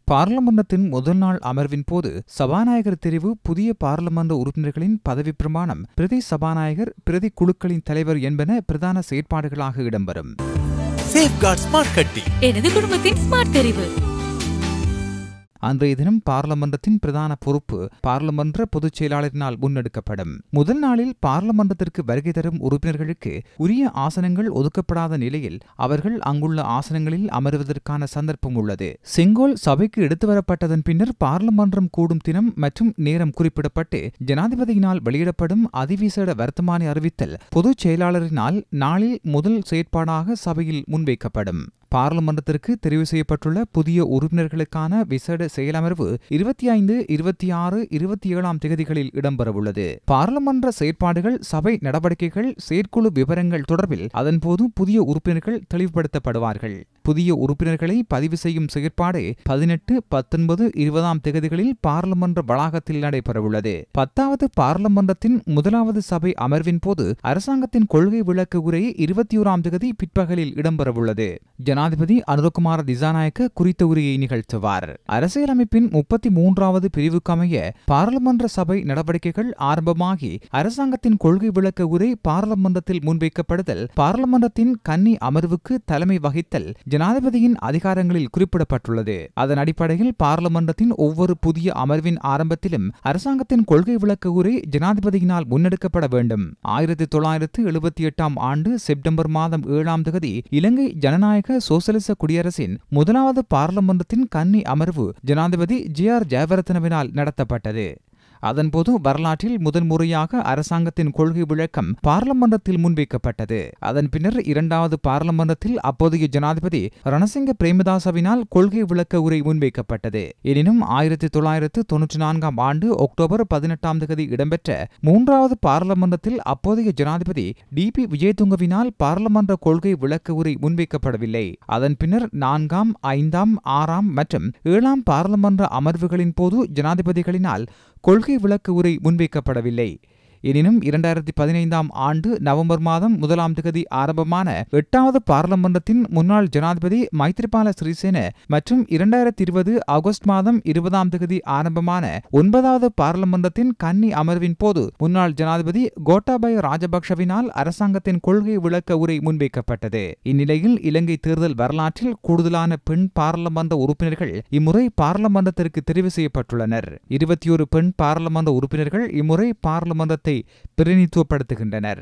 பாராளுமன்றத்தின் முதல் நாள் அமர்வின் போது சபாநாயகர் தெரிவு, புதிய பாராளுமன்ற உறுப்பினர்களின் பதவி பிரமாணம், பிரதி சபாநாயகர், பிரதி குழுக்களின் தலைவர் என்பன பிரதான செயற்பாடுகளாக இடம்பெறும். எனது குடும்பத்தின் ஸ்மார்ட் தெரிவு. அன்றைய தினம் பாராளுமன்றத்தின் பிரதான பொறுப்பு பாராளுமன்ற பொதுச் செயலாளரினால் முன்னெடுக்கப்படும். முதல் நாளில் பாராளுமன்றத்திற்கு வருகை தரும் உறுப்பினர்களுக்கு உரிய ஆசனங்கள் ஒதுக்கப்படாத நிலையில் அவர்கள் அங்குள்ள ஆசனங்களில் அமர்வதற்கான சந்தர்ப்பம் உள்ளது. செங்கோல் சபைக்கு எடுத்து வரப்பட்டதன் பின்னர் பாராளுமன்றம் கூடும் தினம் மற்றும் நேரம் குறிப்பிடப்பட்டு ஜனாதிபதியினால் வெளியிடப்படும் அதிவிசேட வர்த்தமானி அறிவித்தல் பொதுச் செயலாளரினால் நாளில் முதல் செயற்பாடாக சபையில் முன்வைக்கப்படும். பாராளுமன்றத்திற்கு தெரிவு செய்யப்பட்டுள்ள புதிய உறுப்பினர்களுக்கான விசேட செயலமர்வு 25, 26, 27ஆம் தேதிகளில் இடம்பெறவுள்ளது. பாராளுமன்ற செயற்பாடுகள், சபை நடவடிக்கைகள், செயற்குழு விவரங்கள் தொடர்பில் அதன்போது புதிய உறுப்பினர்கள் தெளிவுபடுத்தப்படுவார்கள். புதிய உறுப்பினர்களை பதிவு செய்யும் செயற்பாடு 18, 19, 20ஆம் தேதிகளில் பாராளுமன்ற வளாகத்தில் நடைபெறவுள்ளது. 10வது பாராளுமன்றத்தின் முதலாவது சபை அமர்வின் போது அரசாங்கத்தின் கொள்கை விளக்க உரை 21ஆம் தேதி பிற்பகலில் இடம்பெறவுள்ளது. ஜனாதிபதி அனுரகுமார திசாநாயக்க குறித்த உரையை நிகழ்த்துவார். அரசியலமைப்பின் 33வது பிரிவுக்கமைய பாராளுமன்ற சபை நடவடிக்கைகள் ஆரம்பமாகி அரசாங்கத்தின் கொள்கை விளக்க உரை பாராளுமன்றத்தில் முன்வைக்கப்படுதல், பாராளுமன்றத்தின் கன்னி அமர்வுக்கு தலைமை வகித்தல் ஜனாதிபதியின் அதிகாரங்களில் குறிப்பிடப்பட்டுள்ளது. அதன் அடிப்படையில் பாராளுமன்றத்தின் ஒவ்வொரு புதிய அமர்வின் ஆரம்பத்திலும் அரசாங்கத்தின் கொள்கை விளக்க உரை ஜனாதிபதியினால் முன்னெடுக்கப்பட வேண்டும். 1978ஆம் ஆண்டு செப்டம்பர் மாதம் 7ஆம் தேதி இலங்கை ஜனநாயக சோசலிச குடியரசின் முதலாவது பாராளுமன்றத்தின் கன்னி அமர்வு ஜனாதிபதி ஜே.ஆர். ஜெயவர்தனவினால் நடத்தப்பட்டது. அதன்போது வரலாற்றில் முதன்முறையாக அரசாங்கத்தின் கொள்கை விளக்கம் பாராளுமன்றத்தில் முன்வைக்கப்பட்டது. அதன் பின்னர் இரண்டாவது பாராளுமன்றத்தில் அப்போதைய ஜனாதிபதி ரணசிங்க பிரேமதாசவினால் கொள்கை விளக்க உரை முன்வைக்கப்பட்டது. எனினும் 1994ஆம் ஆண்டு அக்டோபர் 18ஆம் தேதி இடம்பெற்ற மூன்றாவது பாராளுமன்றத்தில் அப்போதைய ஜனாதிபதி டி.பி. விஜயதுங்கவினால் பாராளுமன்ற கொள்கை விளக்க உரை முன்வைக்கப்படவில்லை. அதன் பின்னர் 4ஆம், 5ஆம், 6ஆம் மற்றும் 7ஆம் பாராளுமன்ற அமர்வுகளின் போது ஜனாதிபதிகளினால் கொள்கை விளக்க உரை முன்வைக்கப்படவில்லை. எனினும் 2015ஆம் ஆண்டு நவம்பர் மாதம் 1ஆம் தேதி ஆரம்பமான 8வது பாராளுமன்றத்தின் முன்னாள் ஜனாதிபதி மைத்ரிபால சிறிசேன மற்றும் 2020 ஆகஸ்ட் மாதம் 20ஆம் தேதி ஆரம்பமான 9வது பாராளுமன்றத்தின் கன்னி அமர்வின் போது முன்னாள் ஜனாதிபதி கோட்டாபய ராஜபக்ஷவினால் அரசாங்கத்தின் கொள்கை விளக்க உரை முன்வைக்கப்பட்டது. இந்நிலையில் இலங்கை தேர்தல் வரலாற்றில் கூடுதலான பெண் பாராளுமன்ற உறுப்பினர்கள் இம்முறை பாராளுமன்றத்திற்கு தெரிவு செய்யப்பட்டுள்ளனர். 21 பெண் பாராளுமன்ற உறுப்பினர்கள் இம்முறை பாராளுமன்றத்தை பிரதிநிதித்துவப்படுத்துகின்றனர்.